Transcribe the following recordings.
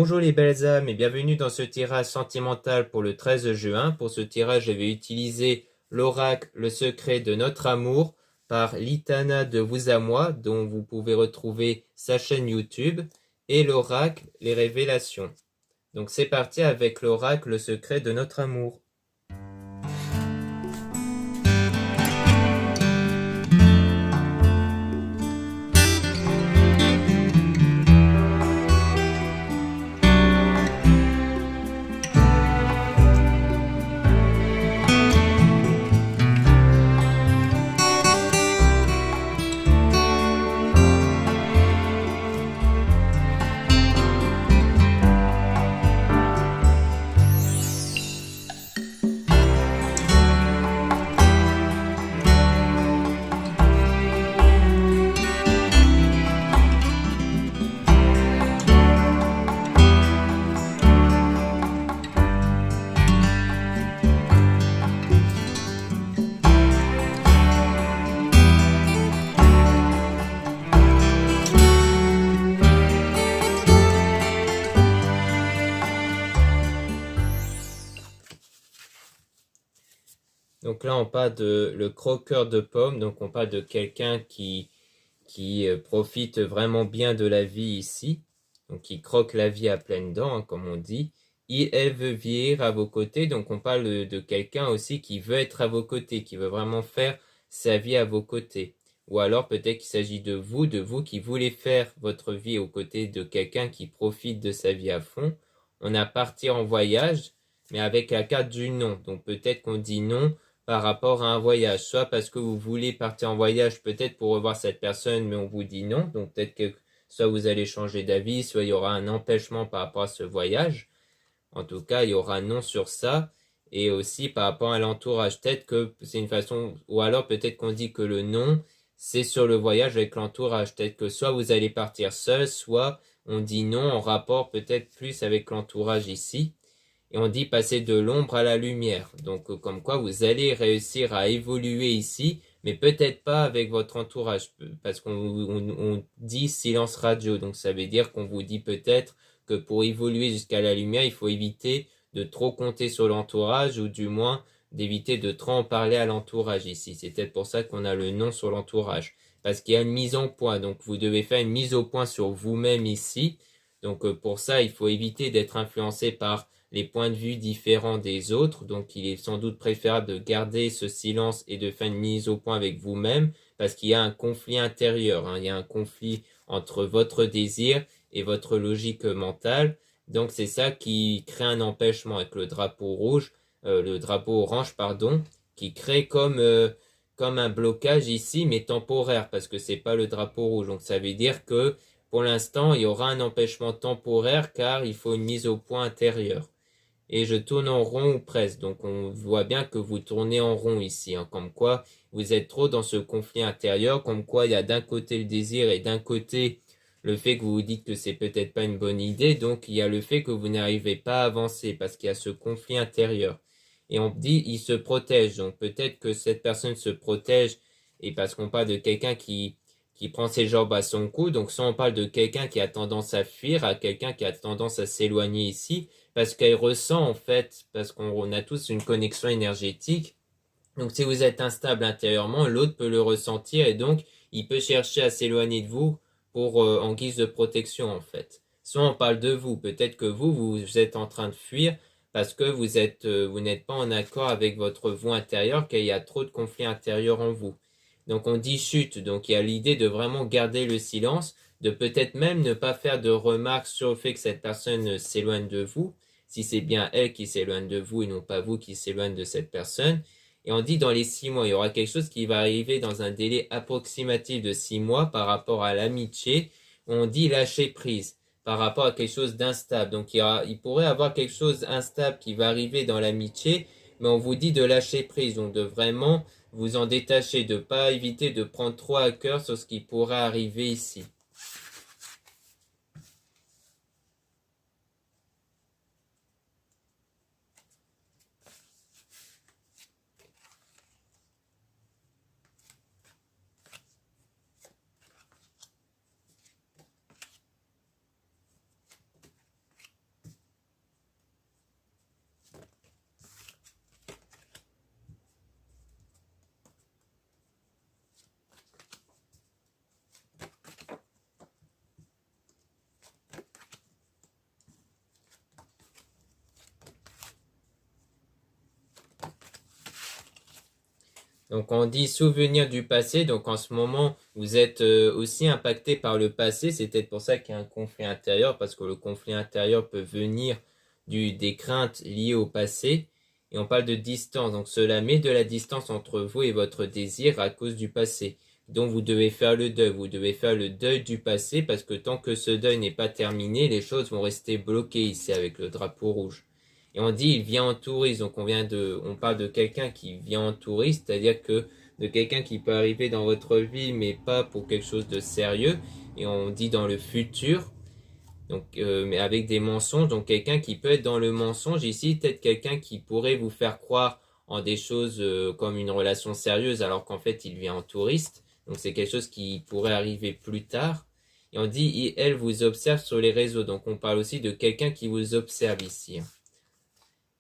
Bonjour les belles âmes et bienvenue dans ce tirage sentimental pour le 13 juin. Pour ce tirage, je vais utiliser l'oracle Le secret de notre amour par Litana de Vous à Moi, dont vous pouvez retrouver sa chaîne YouTube, et l'oracle Les Révélations. Donc c'est parti avec l'oracle Le secret de notre amour. Donc là, on parle de le croqueur de pommes. Donc on parle de quelqu'un qui profite vraiment bien de la vie ici. Donc qui croque la vie à pleines dents, hein, comme on dit. Elle veut vieillir à vos côtés. Donc on parle de quelqu'un aussi qui veut être à vos côtés, qui veut vraiment faire sa vie à vos côtés. Ou alors peut-être qu'il s'agit de vous qui voulez faire votre vie aux côtés de quelqu'un qui profite de sa vie à fond. On a partir en voyage, mais avec la carte du non. Donc peut-être qu'on dit non par rapport à un voyage, soit parce que vous voulez partir en voyage peut-être pour revoir cette personne, mais on vous dit non, donc peut-être que soit vous allez changer d'avis, soit il y aura un empêchement par rapport à ce voyage. En tout cas, il y aura non sur ça, et aussi par rapport à l'entourage. Peut-être que c'est une façon, ou alors peut-être qu'on dit que le non, c'est sur le voyage avec l'entourage. Peut-être que soit vous allez partir seul, soit on dit non en rapport peut-être plus avec l'entourage ici. Et on dit passer de l'ombre à la lumière. Donc comme quoi vous allez réussir à évoluer ici, mais peut-être pas avec votre entourage, parce qu'on dit silence radio. Donc ça veut dire qu'on vous dit peut-être que pour évoluer jusqu'à la lumière, il faut éviter de trop compter sur l'entourage, ou du moins d'éviter de trop en parler à l'entourage ici. C'est peut-être pour ça qu'on a le non sur l'entourage. Parce qu'il y a une mise en point. Donc vous devez faire une mise au point sur vous-même ici. Donc pour ça, il faut éviter d'être influencé par les points de vue différents des autres. Donc il est sans doute préférable de garder ce silence et de faire une mise au point avec vous-même, parce qu'il y a un conflit intérieur, hein. Il y a un conflit entre votre désir et votre logique mentale. Donc c'est ça qui crée un empêchement avec le drapeau rouge, le drapeau orange, pardon, qui crée comme un blocage ici, mais temporaire, parce que c'est pas le drapeau rouge. Donc ça veut dire que pour l'instant, il y aura un empêchement temporaire car il faut une mise au point intérieure. Et je tourne en rond ou presque. Donc on voit bien que vous tournez en rond ici, hein, comme quoi vous êtes trop dans ce conflit intérieur, comme quoi il y a d'un côté le désir et d'un côté le fait que vous vous dites que c'est peut-être pas une bonne idée. Donc il y a le fait que vous n'arrivez pas à avancer parce qu'il y a ce conflit intérieur. Et on dit il se protège. Donc peut-être que cette personne se protège, et parce qu'on parle de quelqu'un qui prend ses jambes à son cou. Donc soit on parle de quelqu'un qui a tendance à fuir, à quelqu'un qui a tendance à s'éloigner ici, parce qu'elle ressent en fait, parce qu'on a tous une connexion énergétique. Donc si vous êtes instable intérieurement, l'autre peut le ressentir, et donc il peut chercher à s'éloigner de vous pour en guise de protection en fait. Soit on parle de vous, peut-être que vous êtes en train de fuir parce que vous n'êtes pas en accord avec votre vous intérieur, qu'il y a trop de conflits intérieurs en vous. Donc on dit chute, donc il y a l'idée de vraiment garder le silence, de peut-être même ne pas faire de remarques sur le fait que cette personne s'éloigne de vous, si c'est bien elle qui s'éloigne de vous et non pas vous qui s'éloigne de cette personne. Et on dit dans les 6 mois, il y aura quelque chose qui va arriver dans un délai approximatif de 6 mois par rapport à l'amitié. On dit lâcher prise par rapport à quelque chose d'instable. Donc il pourrait y avoir quelque chose d'instable qui va arriver dans l'amitié, mais on vous dit de lâcher prise, donc de vraiment vous en détacher, de pas éviter de prendre trop à cœur sur ce qui pourrait arriver ici. Donc on dit souvenir du passé, donc en ce moment vous êtes aussi impacté par le passé, c'est peut-être pour ça qu'il y a un conflit intérieur, parce que le conflit intérieur peut venir des craintes liées au passé, et on parle de distance, donc cela met de la distance entre vous et votre désir à cause du passé. Donc vous devez faire le deuil, vous devez faire le deuil du passé, parce que tant que ce deuil n'est pas terminé, les choses vont rester bloquées ici avec le drapeau rouge. Et on dit il vient en touriste, donc on parle de quelqu'un qui vient en touriste, c'est-à-dire que de quelqu'un qui peut arriver dans votre vie, mais pas pour quelque chose de sérieux. Et on dit dans le futur, donc mais avec des mensonges, donc quelqu'un qui peut être dans le mensonge ici, peut-être quelqu'un qui pourrait vous faire croire en des choses comme une relation sérieuse, alors qu'en fait il vient en touriste. Donc c'est quelque chose qui pourrait arriver plus tard. Et on dit elle vous observe sur les réseaux, donc on parle aussi de quelqu'un qui vous observe ici.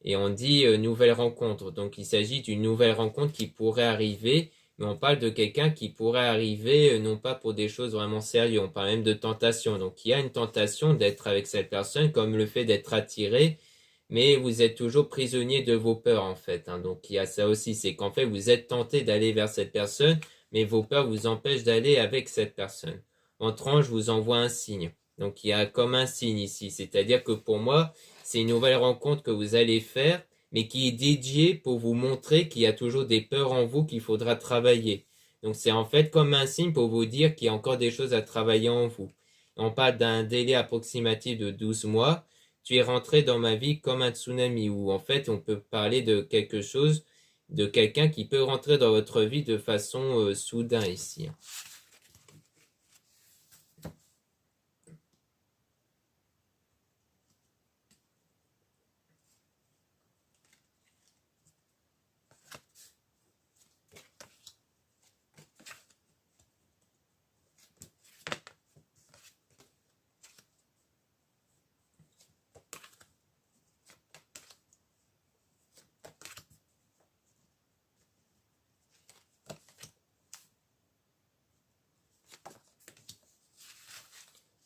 Et on dit nouvelle rencontre. Donc il s'agit d'une nouvelle rencontre qui pourrait arriver, mais on parle de quelqu'un qui pourrait arriver non pas pour des choses vraiment sérieuses, on parle même de tentation. Donc il y a une tentation d'être avec cette personne, comme le fait d'être attiré, mais vous êtes toujours prisonnier de vos peurs en fait. Hein. Donc il y a ça aussi, c'est qu'en fait vous êtes tenté d'aller vers cette personne, mais vos peurs vous empêchent d'aller avec cette personne. Votre ange vous envoie un signe. Donc il y a comme un signe ici, c'est-à-dire que pour moi, c'est une nouvelle rencontre que vous allez faire, mais qui est dédiée pour vous montrer qu'il y a toujours des peurs en vous qu'il faudra travailler. Donc c'est en fait comme un signe pour vous dire qu'il y a encore des choses à travailler en vous. On parle d'un délai approximatif de 12 mois. Tu es rentré dans ma vie comme un tsunami, où en fait on peut parler de quelque chose, de quelqu'un qui peut rentrer dans votre vie de façon soudain ici.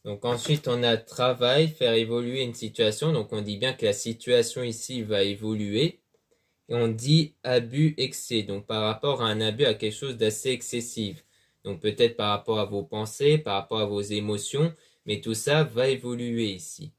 Donc ensuite, on a travail, faire évoluer une situation. Donc on dit bien que la situation ici va évoluer. Et on dit abus, excès. Donc par rapport à un abus, à quelque chose d'assez excessif. Donc peut-être par rapport à vos pensées, par rapport à vos émotions. Mais tout ça va évoluer ici.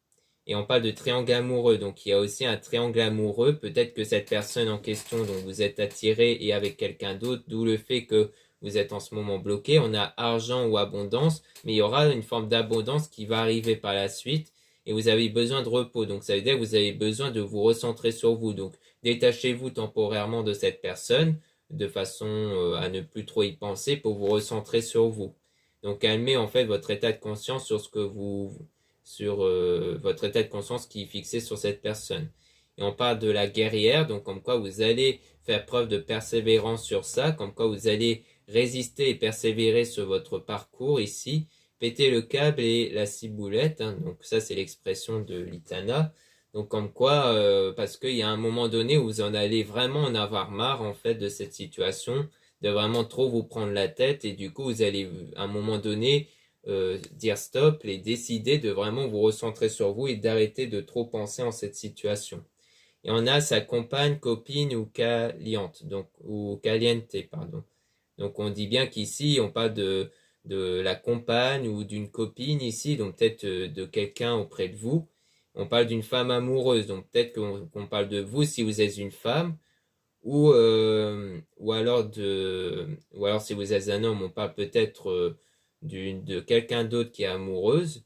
Et on parle de triangle amoureux. Donc il y a aussi un triangle amoureux. Peut-être que cette personne en question dont vous êtes attiré est avec quelqu'un d'autre, d'où le fait que vous êtes en ce moment bloqué. On a argent ou abondance, mais il y aura une forme d'abondance qui va arriver par la suite. Et vous avez besoin de repos. Donc ça veut dire que vous avez besoin de vous recentrer sur vous. Donc détachez-vous temporairement de cette personne de façon à ne plus trop y penser pour vous recentrer sur vous. Donc calmez en fait votre état de conscience sur ce que vous sur votre état de conscience qui est fixé sur cette personne. Et on parle de la guerrière, donc comme quoi vous allez faire preuve de persévérance sur ça, comme quoi vous allez résister et persévérer sur votre parcours ici, péter le câble et la ciboulette, hein, donc ça c'est l'expression de l'Itana. Donc comme quoi, parce qu'il y a un moment donné où vous en allez vraiment en avoir marre en fait de cette situation, de vraiment trop vous prendre la tête et du coup vous allez à un moment donné dire stop et décider de vraiment vous recentrer sur vous et d'arrêter de trop penser en cette situation. Et on a sa compagne, copine ou caliente, donc ou caliente, pardon. Donc on dit bien qu'ici on parle de la compagne ou d'une copine ici, donc peut-être de quelqu'un auprès de vous. On parle d'une femme amoureuse, donc peut-être qu'on parle de vous si vous êtes une femme, ou alors si vous êtes un homme, on parle peut-être de quelqu'un d'autre qui est amoureuse,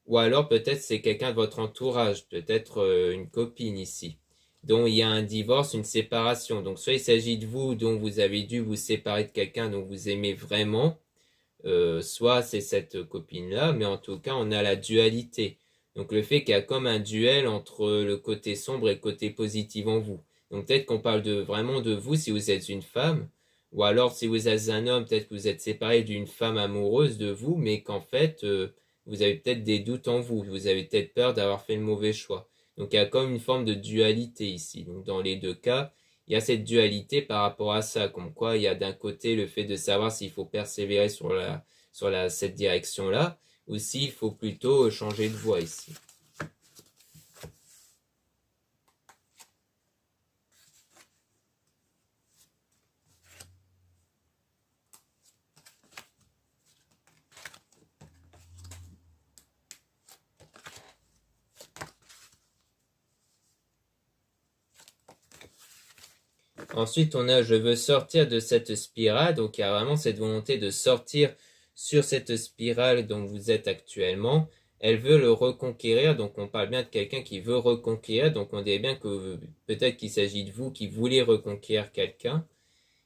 ou alors peut-être c'est quelqu'un de votre entourage, peut-être une copine ici, dont il y a un divorce, une séparation. Donc soit il s'agit de vous dont vous avez dû vous séparer de quelqu'un dont vous aimez vraiment, soit c'est cette copine-là, mais en tout cas on a la dualité. Donc le fait qu'il y a comme un duel entre le côté sombre et le côté positif en vous. Donc peut-être qu'on parle vraiment de vous si vous êtes une femme, ou alors si vous êtes un homme, peut-être que vous êtes séparé d'une femme amoureuse de vous, mais qu'en fait vous avez peut-être des doutes en vous, vous avez peut-être peur d'avoir fait le mauvais choix. Donc il y a comme une forme de dualité ici. Donc dans les deux cas, il y a cette dualité par rapport à ça, comme quoi il y a d'un côté le fait de savoir s'il faut persévérer cette direction-là, ou s'il faut plutôt changer de voie ici. Ensuite, on a je veux sortir de cette spirale. Donc, il y a vraiment cette volonté de sortir sur cette spirale dont vous êtes actuellement. Elle veut le reconquérir. Donc, on parle bien de quelqu'un qui veut reconquérir. Donc, on dirait bien que peut-être qu'il s'agit de vous qui voulez reconquérir quelqu'un.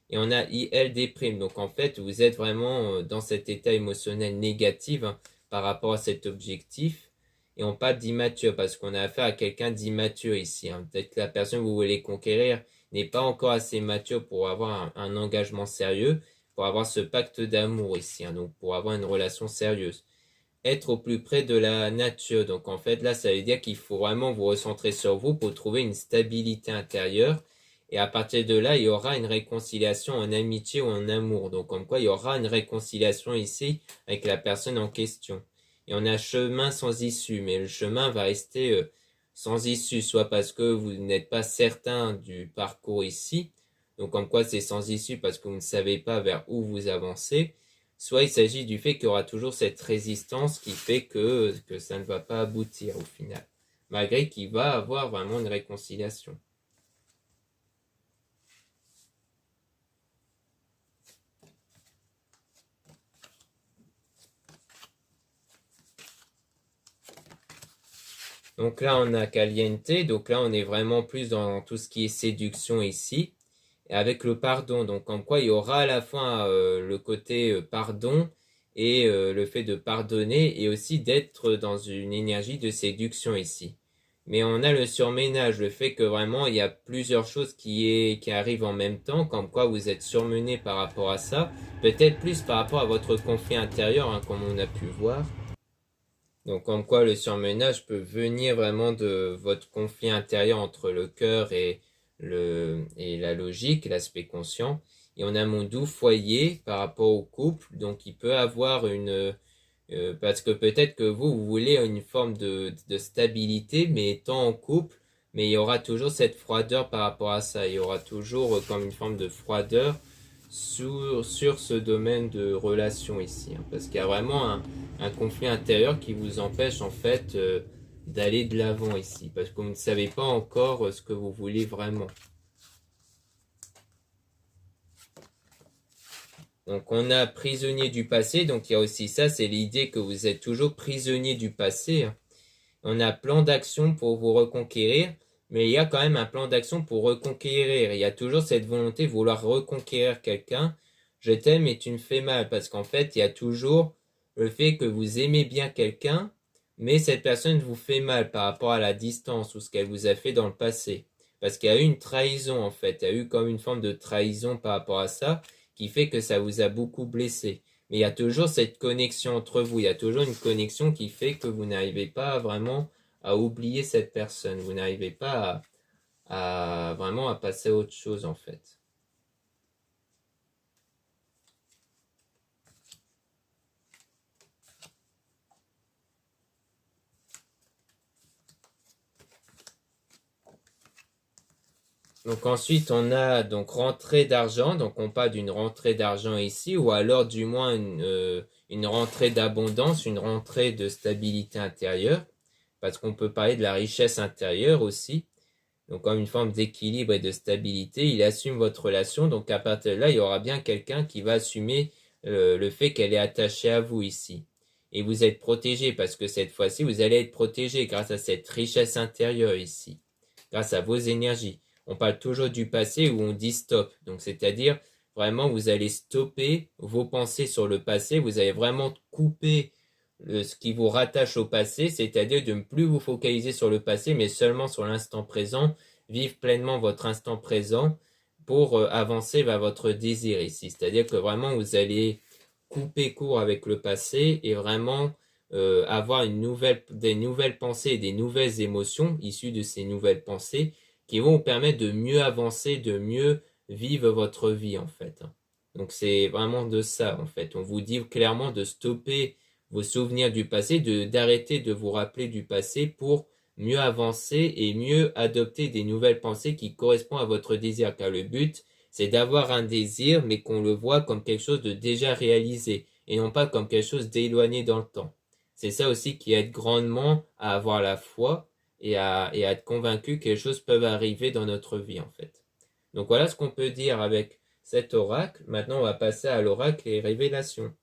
Et on a IL déprime. Donc, en fait, vous êtes vraiment dans cet état émotionnel négatif par rapport à cet objectif. Et on parle d'immature parce qu'on a affaire à quelqu'un d'immature ici. Peut-être que la personne que vous voulez conquérir n'est pas encore assez mature pour avoir un engagement sérieux, pour avoir ce pacte d'amour ici, donc pour avoir une relation sérieuse. Être au plus près de la nature. Donc en fait, là, ça veut dire qu'il faut vraiment vous recentrer sur vous pour trouver une stabilité intérieure. Et à partir de là, il y aura une réconciliation en amitié ou en amour. Donc comme quoi, il y aura une réconciliation ici avec la personne en question. Et on a chemin sans issue, mais le chemin va rester sans issue, soit parce que vous n'êtes pas certain du parcours ici, donc comme quoi c'est sans issue parce que vous ne savez pas vers où vous avancez, soit il s'agit du fait qu'il y aura toujours cette résistance qui fait que ça ne va pas aboutir au final, malgré qu'il va avoir vraiment une réconciliation. Donc là, on a Caliente, donc là, on est vraiment plus dans tout ce qui est séduction ici, et avec le pardon. Donc comme quoi, il y aura à la fois le côté pardon et le fait de pardonner, et aussi d'être dans une énergie de séduction ici. Mais on a le surménage, le fait que vraiment, il y a plusieurs choses qui arrivent en même temps, comme quoi vous êtes surmené par rapport à ça, peut-être plus par rapport à votre conflit intérieur, comme on a pu voir. Donc, comme quoi le surmenage peut venir vraiment de votre conflit intérieur entre le cœur et la logique, l'aspect conscient. Et on a mon doux foyer par rapport au couple. Donc, il peut avoir parce que peut-être que vous voulez une forme de stabilité, mais étant en couple, mais il y aura toujours cette froideur par rapport à ça. Il y aura toujours comme une forme de froideur sur ce domaine de relation ici, parce qu'il y a vraiment un conflit intérieur qui vous empêche en fait d'aller de l'avant ici, parce que vous ne savez pas encore ce que vous voulez vraiment. Donc on a prisonnier du passé, donc il y a aussi ça, c'est l'idée que vous êtes toujours prisonnier du passé. On a plan d'action pour vous reconquérir, mais il y a quand même un plan d'action pour reconquérir. Il y a toujours cette volonté de vouloir reconquérir quelqu'un. Je t'aime et tu me fais mal, parce qu'en fait, il y a toujours le fait que vous aimez bien quelqu'un, mais cette personne vous fait mal par rapport à la distance ou ce qu'elle vous a fait dans le passé. Parce qu'il y a eu une trahison, en fait. Il y a eu comme une forme de trahison par rapport à ça, qui fait que ça vous a beaucoup blessé. Mais il y a toujours cette connexion entre vous. Il y a toujours une connexion qui fait que vous n'arrivez pas vraiment à oublier cette personne. Vous n'arrivez pas à vraiment à passer à autre chose, en fait. Donc ensuite, on a donc rentrée d'argent. Donc on parle d'une rentrée d'argent ici, ou alors du moins une rentrée d'abondance, une rentrée de stabilité intérieure, parce qu'on peut parler de la richesse intérieure aussi. Donc comme une forme d'équilibre et de stabilité, il assume votre relation. Donc à partir de là, il y aura bien quelqu'un qui va assumer le fait qu'elle est attachée à vous ici. Et vous êtes protégé parce que cette fois-ci, vous allez être protégé grâce à cette richesse intérieure ici, grâce à vos énergies. On parle toujours du passé où on dit stop. Donc c'est-à-dire vraiment vous allez stopper vos pensées sur le passé, vous allez vraiment couper ce qui vous rattache au passé, c'est-à-dire de ne plus vous focaliser sur le passé, mais seulement sur l'instant présent, vivre pleinement votre instant présent pour avancer vers votre désir ici. C'est-à-dire que vraiment vous allez couper court avec le passé et vraiment avoir des nouvelles pensées et des nouvelles émotions issues de ces nouvelles pensées qui vont vous permettre de mieux avancer, de mieux vivre votre vie en fait. Donc c'est vraiment de ça en fait. On vous dit clairement de stopper vos souvenirs du passé, d'arrêter de vous rappeler du passé pour mieux avancer et mieux adopter des nouvelles pensées qui correspondent à votre désir. Car le but, c'est d'avoir un désir, mais qu'on le voit comme quelque chose de déjà réalisé et non pas comme quelque chose d'éloigné dans le temps. C'est ça aussi qui aide grandement à avoir la foi et à être convaincu que les choses peuvent arriver dans notre vie en fait. Donc voilà ce qu'on peut dire avec cet oracle. Maintenant, on va passer à l'oracle et révélations.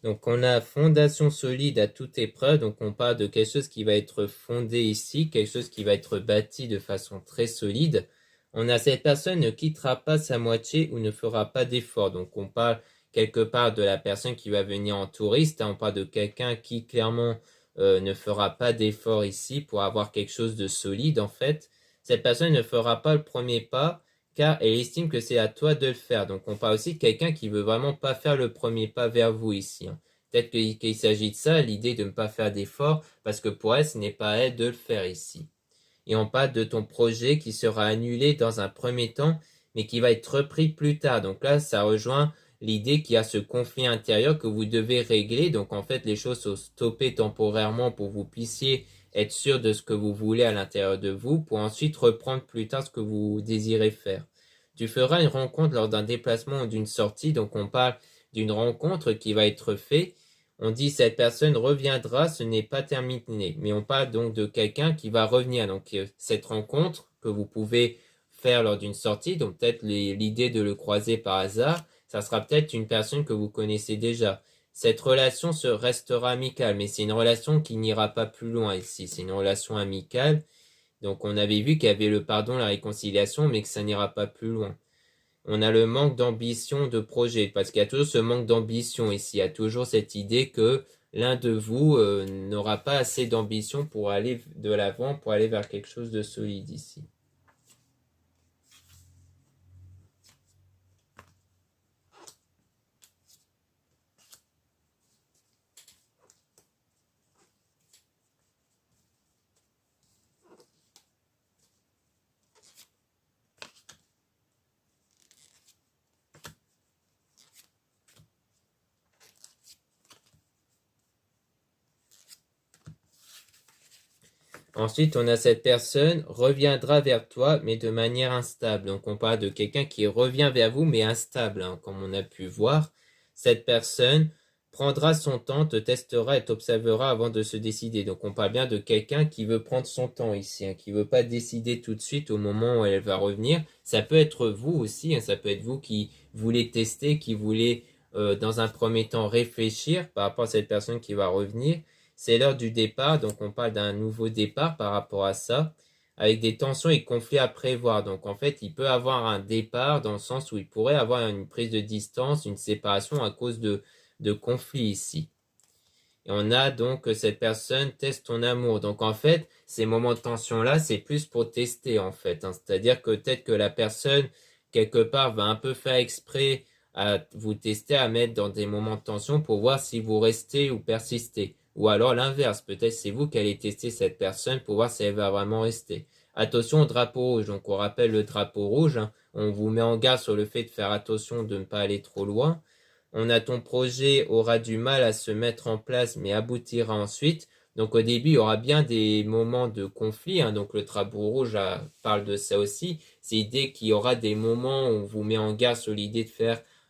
Donc on a fondation solide à toute épreuve, donc on parle de quelque chose qui va être fondé ici, quelque chose qui va être bâti de façon très solide. On a cette personne ne quittera pas sa moitié ou ne fera pas d'effort. Donc on parle quelque part de la personne qui va venir en touriste, on parle de quelqu'un qui clairement ne fera pas d'effort ici pour avoir quelque chose de solide en fait. Cette personne ne fera pas le premier pas car elle estime que c'est à toi de le faire. Donc on parle aussi de quelqu'un qui veut vraiment pas faire le premier pas vers vous ici. Peut-être qu'il s'agit de ça, l'idée de ne pas faire d'effort, parce que pour elle, ce n'est pas à elle de le faire ici. Et on parle de ton projet qui sera annulé dans un premier temps, mais qui va être repris plus tard. Donc là, ça rejoint l'idée qu'il y a ce conflit intérieur que vous devez régler. Donc en fait, les choses sont stoppées temporairement pour que vous puissiez être sûr de ce que vous voulez à l'intérieur de vous, pour ensuite reprendre plus tard ce que vous désirez faire. Tu feras une rencontre lors d'un déplacement ou d'une sortie. Donc on parle d'une rencontre qui va être faite. On dit cette personne reviendra, ce n'est pas terminé. Mais on parle donc de quelqu'un qui va revenir. Donc cette rencontre que vous pouvez faire lors d'une sortie, donc peut-être l'idée de le croiser par hasard, ça sera peut-être une personne que vous connaissez déjà. Cette relation se restera amicale, mais c'est une relation qui n'ira pas plus loin ici. C'est une relation amicale. Donc on avait vu qu'il y avait le pardon, la réconciliation, mais que ça n'ira pas plus loin. On a le manque d'ambition de projet, parce qu'il y a toujours ce manque d'ambition ici. Il y a toujours cette idée que l'un de vous n'aura pas assez d'ambition pour aller de l'avant, pour aller vers quelque chose de solide ici. Ensuite, on a cette personne reviendra vers toi, mais de manière instable. Donc, on parle de quelqu'un qui revient vers vous, mais instable, comme on a pu voir. Cette personne prendra son temps, te testera et t'observera avant de se décider. Donc, on parle bien de quelqu'un qui veut prendre son temps ici, qui veut pas décider tout de suite au moment où elle va revenir. Ça peut être vous aussi, ça peut être vous qui voulez tester, qui voulez, dans un premier temps, réfléchir par rapport à cette personne qui va revenir. C'est l'heure du départ, donc on parle d'un nouveau départ par rapport à ça, avec des tensions et conflits à prévoir. Donc en fait, il peut avoir un départ dans le sens où il pourrait avoir une prise de distance, une séparation à cause de conflits ici. Et on a donc cette personne teste ton amour. Donc en fait, ces moments de tension-là, c'est plus pour tester en fait. C'est-à-dire que peut-être que la personne, quelque part, va un peu faire exprès à vous tester, à mettre dans des moments de tension pour voir si vous restez ou persistez. Ou alors l'inverse, peut-être c'est vous qui allez tester cette personne pour voir si elle va vraiment rester. Attention au drapeau rouge, donc on rappelle le drapeau rouge, on vous met en garde sur le fait de faire attention de ne pas aller trop loin. On a ton projet aura du mal à se mettre en place mais aboutira ensuite. Donc au début, il y aura bien des moments de conflit, donc le drapeau rouge parle de ça aussi. C'est l'idée qu'il y aura des moments où on vous met en garde sur l'idée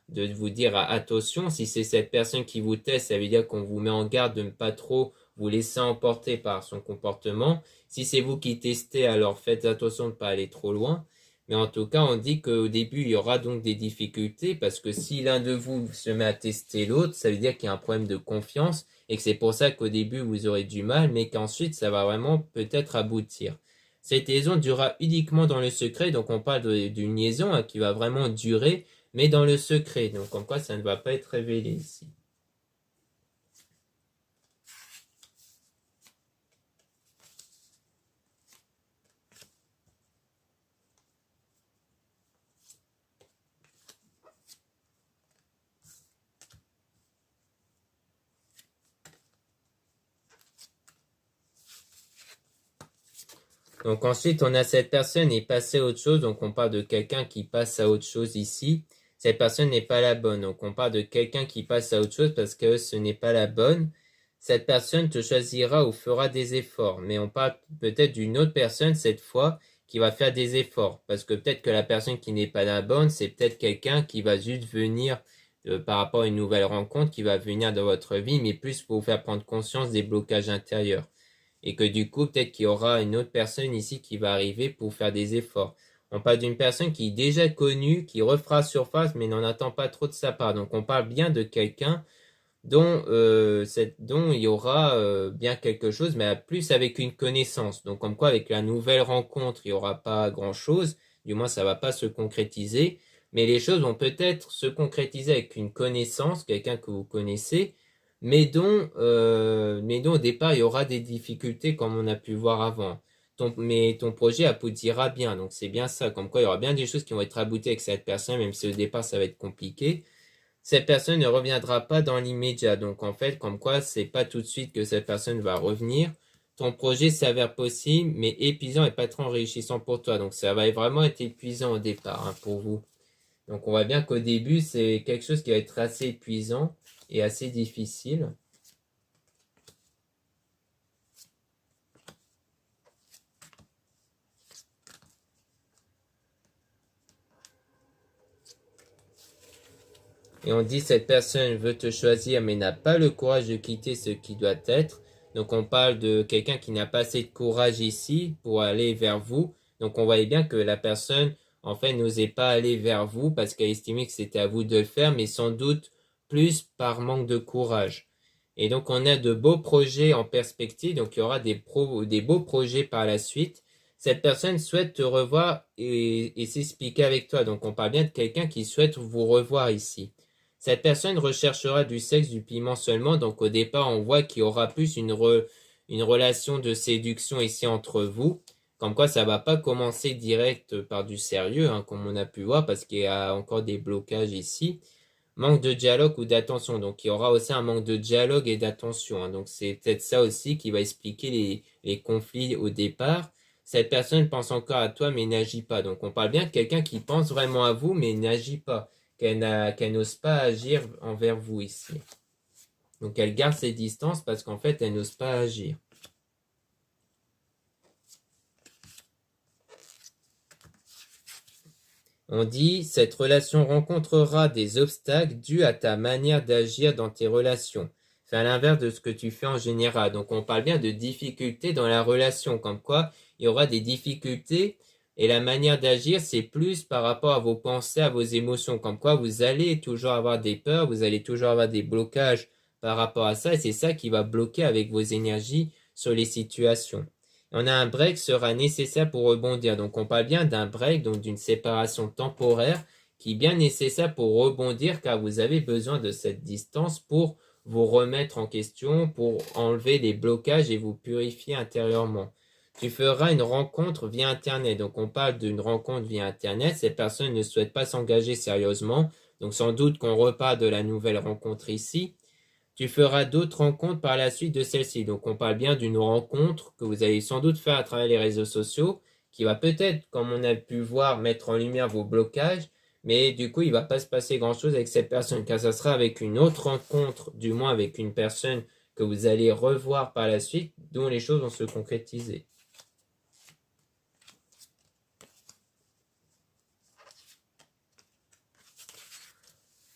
de vous dire attention, si c'est cette personne qui vous teste, ça veut dire qu'on vous met en garde de ne pas trop vous laisser emporter par son comportement. Si c'est vous qui testez, alors faites attention de ne pas aller trop loin. Mais en tout cas, on dit qu'au début, il y aura donc des difficultés parce que si l'un de vous se met à tester l'autre, ça veut dire qu'il y a un problème de confiance et que c'est pour ça qu'au début, vous aurez du mal, mais qu'ensuite, ça va vraiment peut-être aboutir. Cette liaison durera uniquement dans le secret, donc on parle d'une liaison qui va vraiment durer, mais dans le secret. Donc comme quoi, ça ne va pas être révélé ici. Donc ensuite, on a cette personne est passée à autre chose. Donc on parle de quelqu'un qui passe à autre chose ici. Cette personne n'est pas la bonne. Donc on parle de quelqu'un qui passe à autre chose parce que ce n'est pas la bonne. Cette personne te choisira ou fera des efforts. Mais on parle peut-être d'une autre personne cette fois qui va faire des efforts. Parce que peut-être que la personne qui n'est pas la bonne, c'est peut-être quelqu'un qui va juste venir par rapport à une nouvelle rencontre, qui va venir dans votre vie, mais plus pour vous faire prendre conscience des blocages intérieurs. Et que du coup, peut-être qu'il y aura une autre personne ici qui va arriver pour faire des efforts. On parle d'une personne qui est déjà connue, qui refera surface, mais n'en attend pas trop de sa part. Donc on parle bien de quelqu'un dont il y aura bien quelque chose, mais plus avec une connaissance. Donc comme quoi, avec la nouvelle rencontre, il n'y aura pas grand-chose. Du moins, ça ne va pas se concrétiser. Mais les choses vont peut-être se concrétiser avec une connaissance, quelqu'un que vous connaissez, mais dont au départ il y aura des difficultés comme on a pu voir avant. Mais ton projet aboutira bien, donc c'est bien ça, comme quoi il y aura bien des choses qui vont être aboutées avec cette personne, même si au départ ça va être compliqué. Cette personne ne reviendra pas dans l'immédiat, donc en fait, comme quoi c'est pas tout de suite que cette personne va revenir. Ton projet s'avère possible, mais épuisant et pas très enrichissant pour toi, donc ça va vraiment être épuisant au départ pour vous. Donc on voit bien qu'au début, c'est quelque chose qui va être assez épuisant et assez difficile. Et on dit cette personne veut te choisir mais n'a pas le courage de quitter ce qui doit être. Donc on parle de quelqu'un qui n'a pas assez de courage ici pour aller vers vous. Donc on voyait bien que la personne en fait n'osait pas aller vers vous parce qu'elle estimait que c'était à vous de le faire, mais sans doute plus par manque de courage. Et donc on a de beaux projets en perspective, donc il y aura des beaux projets par la suite. Cette personne souhaite te revoir et s'expliquer avec toi. Donc on parle bien de quelqu'un qui souhaite vous revoir ici. Cette personne recherchera du sexe, du piment seulement. Donc au départ, on voit qu'il y aura plus une relation de séduction ici entre vous. Comme quoi, ça va pas commencer direct par du sérieux, comme on a pu voir, parce qu'il y a encore des blocages ici. Manque de dialogue ou d'attention. Donc il y aura aussi un manque de dialogue et d'attention. Donc c'est peut-être ça aussi qui va expliquer les conflits au départ. Cette personne pense encore à toi mais n'agit pas. Donc on parle bien de quelqu'un qui pense vraiment à vous mais n'agit pas. Qu'elle n'ose pas agir envers vous ici. Donc elle garde ses distances parce qu'en fait elle n'ose pas agir. On dit, cette relation rencontrera des obstacles dus à ta manière d'agir dans tes relations. C'est à l'inverse de ce que tu fais en général. Donc on parle bien de difficultés dans la relation, comme quoi il y aura des difficultés et la manière d'agir, c'est plus par rapport à vos pensées, à vos émotions, comme quoi vous allez toujours avoir des peurs, vous allez toujours avoir des blocages par rapport à ça, et c'est ça qui va bloquer avec vos énergies sur les situations. On a un break sera nécessaire pour rebondir. Donc on parle bien d'un break, donc d'une séparation temporaire qui est bien nécessaire pour rebondir car vous avez besoin de cette distance pour vous remettre en question, pour enlever les blocages et vous purifier intérieurement. Tu feras une rencontre via Internet. Donc on parle d'une rencontre via Internet. Cette personne ne souhaite pas s'engager sérieusement. Donc sans doute qu'on repart de la nouvelle rencontre ici. Tu feras d'autres rencontres par la suite de celle-ci. Donc on parle bien d'une rencontre que vous allez sans doute faire à travers les réseaux sociaux, qui va peut-être, comme on a pu voir, mettre en lumière vos blocages, mais du coup il ne va pas se passer grand-chose avec cette personne, car ça sera avec une autre rencontre, du moins avec une personne que vous allez revoir par la suite, dont les choses vont se concrétiser.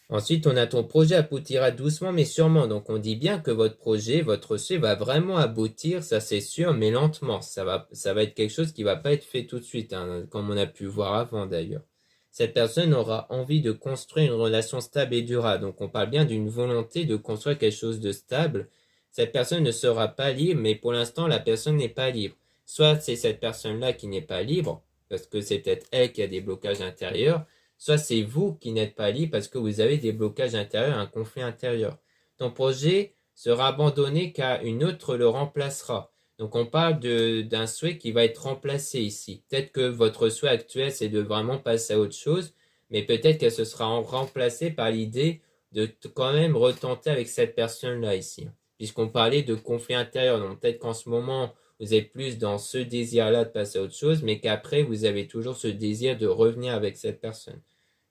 Ensuite, on a ton projet aboutira doucement mais sûrement. Donc, on dit bien que votre projet, votre souhait va vraiment aboutir, ça c'est sûr, mais lentement. Ça va être quelque chose qui va pas être fait tout de suite, comme on a pu voir avant d'ailleurs. Cette personne aura envie de construire une relation stable et durable. Donc, on parle bien d'une volonté de construire quelque chose de stable. Cette personne ne sera pas libre, mais pour l'instant, la personne n'est pas libre. Soit c'est cette personne-là qui n'est pas libre, parce que c'est peut-être elle qui a des blocages intérieurs, soit c'est vous qui n'êtes pas libre parce que vous avez des blocages intérieurs, un conflit intérieur. Ton projet sera abandonné car une autre le remplacera. Donc on parle d'un souhait qui va être remplacé ici. Peut-être que votre souhait actuel c'est de vraiment passer à autre chose, mais peut-être qu'elle se sera remplacée par l'idée de quand même retenter avec cette personne-là ici. Puisqu'on parlait de conflit intérieur, donc peut-être qu'en ce moment vous êtes plus dans ce désir-là de passer à autre chose, mais qu'après, vous avez toujours ce désir de revenir avec cette personne.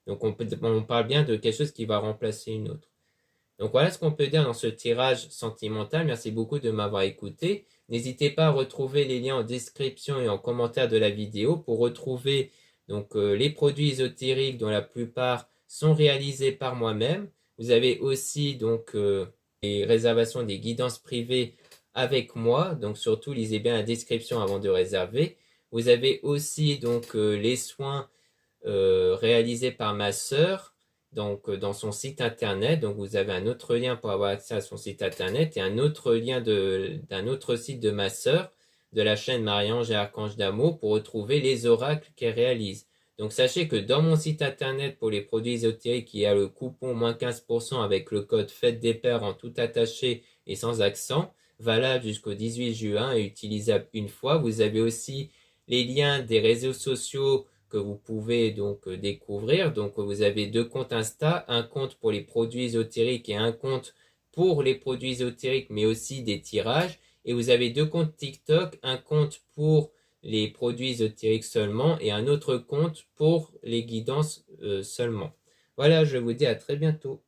Donc, on parle bien de quelque chose qui va remplacer une autre. Donc, voilà ce qu'on peut dire dans ce tirage sentimental. Merci beaucoup de m'avoir écouté. N'hésitez pas à retrouver les liens en description et en commentaire de la vidéo pour retrouver donc, les produits ésotériques dont la plupart sont réalisés par moi-même. Vous avez aussi donc les réservations des guidances privées avec moi. Donc surtout, lisez bien la description avant de réserver. Vous avez aussi donc les soins réalisés par ma sœur donc dans son site internet. Donc vous avez un autre lien pour avoir accès à son site internet et un autre lien d'un autre site de ma sœur de la chaîne Marie-Ange et Archange d'Amour pour retrouver les oracles qu'elle réalise. Donc sachez que dans mon site internet pour les produits ésotériques, il y a le coupon moins 15% avec le code Fête des Pères en tout attaché et sans accent, valable jusqu'au 18 juin et utilisable une fois. Vous avez aussi les liens des réseaux sociaux que vous pouvez donc découvrir. Donc vous avez 2 comptes Insta, un compte pour les produits ésotériques et un compte pour les produits ésotériques mais aussi des tirages. Et vous avez 2 comptes TikTok, un compte pour les produits ésotériques seulement et un autre compte pour les guidances seulement. Voilà, je vous dis à très bientôt.